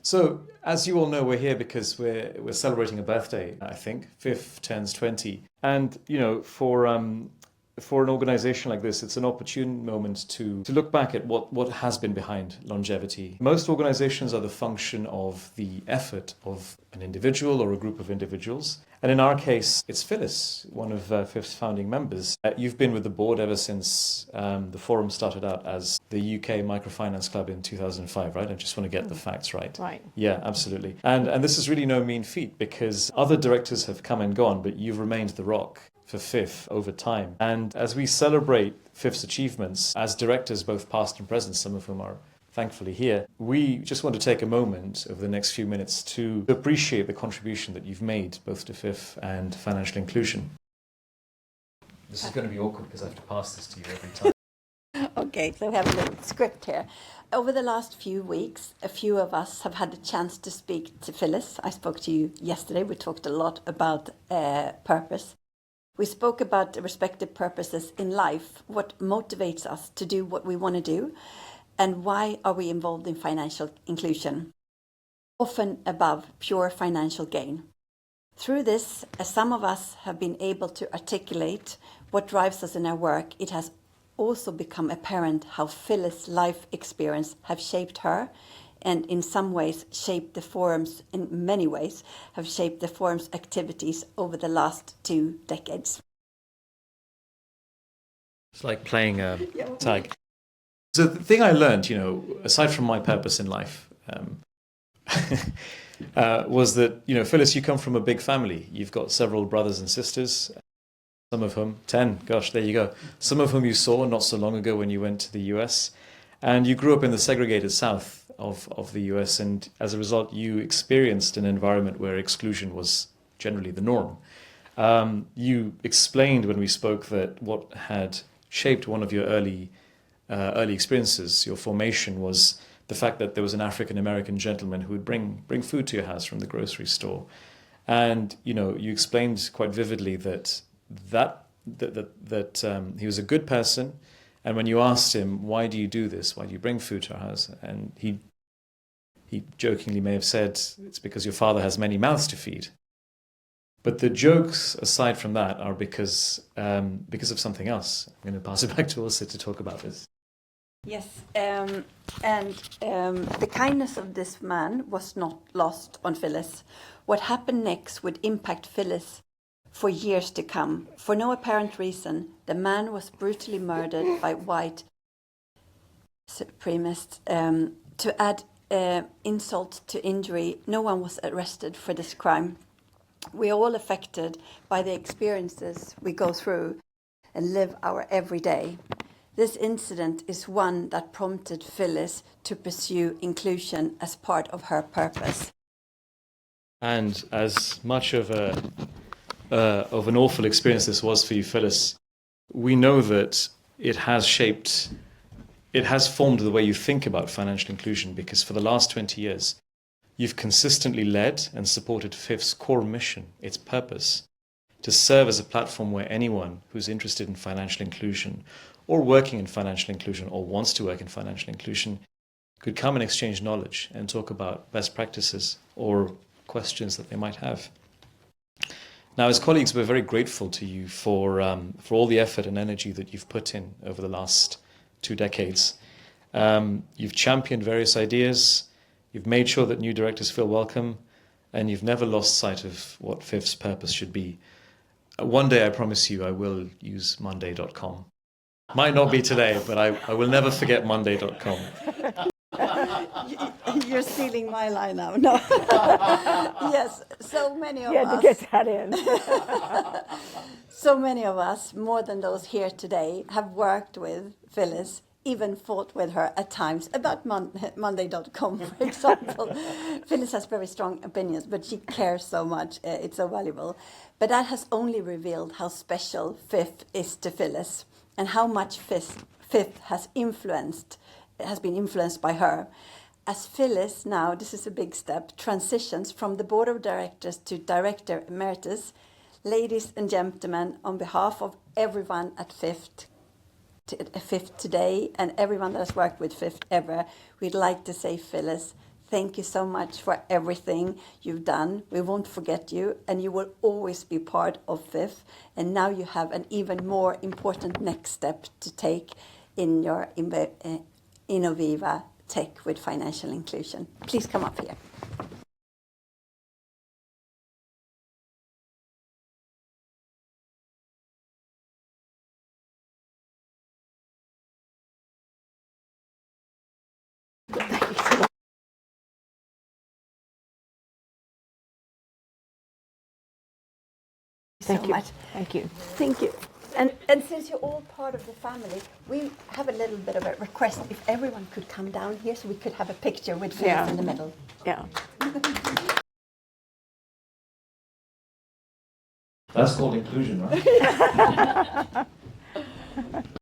So, as you all know, we're here because we're celebrating a birthday, I think. 𝗏 turns 20. And, for an organization like this, it's an opportune moment to look back at what has been behind longevity. Most organizations are the function of the effort of an individual or a group of individuals. And in our case, it's Phyllis, one of 𝗏's founding members. You've been with the board ever since the forum started out as the UK Microfinance Club in 2005, right? I just want to get the facts right. Right. Yeah, absolutely. And this is really no mean feat because other directors have come and gone, but you've remained the rock for 𝗏 over time. And as we celebrate 𝗏's achievements as directors, both past and present, some of whom are thankfully here, we just want to take a moment over the next few minutes to appreciate the contribution that you've made both to 𝗏 and financial inclusion. This is going to be awkward because I have to pass this to you every time. Okay, so we have a little script here. Over the last few weeks, a few of us have had the chance to speak to Phyllis. I spoke to you yesterday. We talked a lot about purpose. We spoke about the respective purposes in life, what motivates us to do what we want to do, and why are we involved in financial inclusion, often above pure financial gain. Through this, as some of us have been able to articulate what drives us in our work, it has also become apparent how Phyllis' life experience have shaped her, and in some ways shaped the forum's, in many ways, have shaped the forum's activities over the last 2 decades. It's like playing tag. So the thing I learned, aside from my purpose in life, was that, Phyllis, you come from a big family. You've got several brothers and sisters, some of whom, 10, gosh, there you go. Some of whom you saw not so long ago when you went to the US. And you grew up in the segregated South of the US, and as a result, you experienced an environment where exclusion was generally the norm. You explained when we spoke that what had shaped one of your early experiences, your formation, was the fact that there was an African-American gentleman who would bring food to your house from the grocery store. And, you explained quite vividly that he was a good person. And when you asked him, why do you do this? Why do you bring food to our house? And he jokingly may have said, it's because your father has many mouths to feed. But the jokes, aside from that, are because of something else. I'm going to pass it back to Åsa to talk about this. Yes, and the kindness of this man was not lost on Phyllis. What happened next would impact Phyllis for years to come. For no apparent reason, the man was brutally murdered by white supremacists. To add insult to injury, no one was arrested for this crime. We are all affected by the experiences we go through and live our everyday. This incident is one that prompted Phyllis to pursue inclusion as part of her purpose. And as much of an awful experience this was for you, Phyllis, we know that it has formed the way you think about financial inclusion, because for the last 20 years, you've consistently led and supported 𝗏's core mission, its purpose, to serve as a platform where anyone who's interested in financial inclusion or working in financial inclusion or wants to work in financial inclusion could come and exchange knowledge and talk about best practices or questions that they might have. Now, as colleagues, we're very grateful to you for all the effort and energy that you've put in over the last 2 decades. You've championed various ideas, you've made sure that new directors feel welcome, and you've never lost sight of what 𝗏's purpose should be. One day, I promise you, I will use Monday.com. Might not be today, but I will never forget Monday.com. You're stealing my line now. No. Yes, so many of us. You had to get that in. So many of us, more than those here today, have worked with Phyllis, even fought with her at times about Monday.com, for example. Phyllis has very strong opinions, but she cares so much. It's so valuable. But that has only revealed how special 𝗏 is to Phyllis and how much 𝗏 has been influenced by her. As Phyllis now, this is a big step, transitions from the board of directors to Director Emeritus, ladies and gentlemen, on behalf of everyone at 𝗏 today and everyone that has worked with 𝗏 ever, we'd like to say, Phyllis, thank you so much for everything you've done. We won't forget you, and you will always be part of 𝗣𝗵. And now you have an even more important next step to take in your Innoviva Tech with financial inclusion. Please come up here. Thank so you. much. Thank you. Thank you. And since you're all part of the family, we have a little bit of a request. If everyone could come down here so we could have a picture with Phyllis in the middle. Yeah. That's called inclusion, right?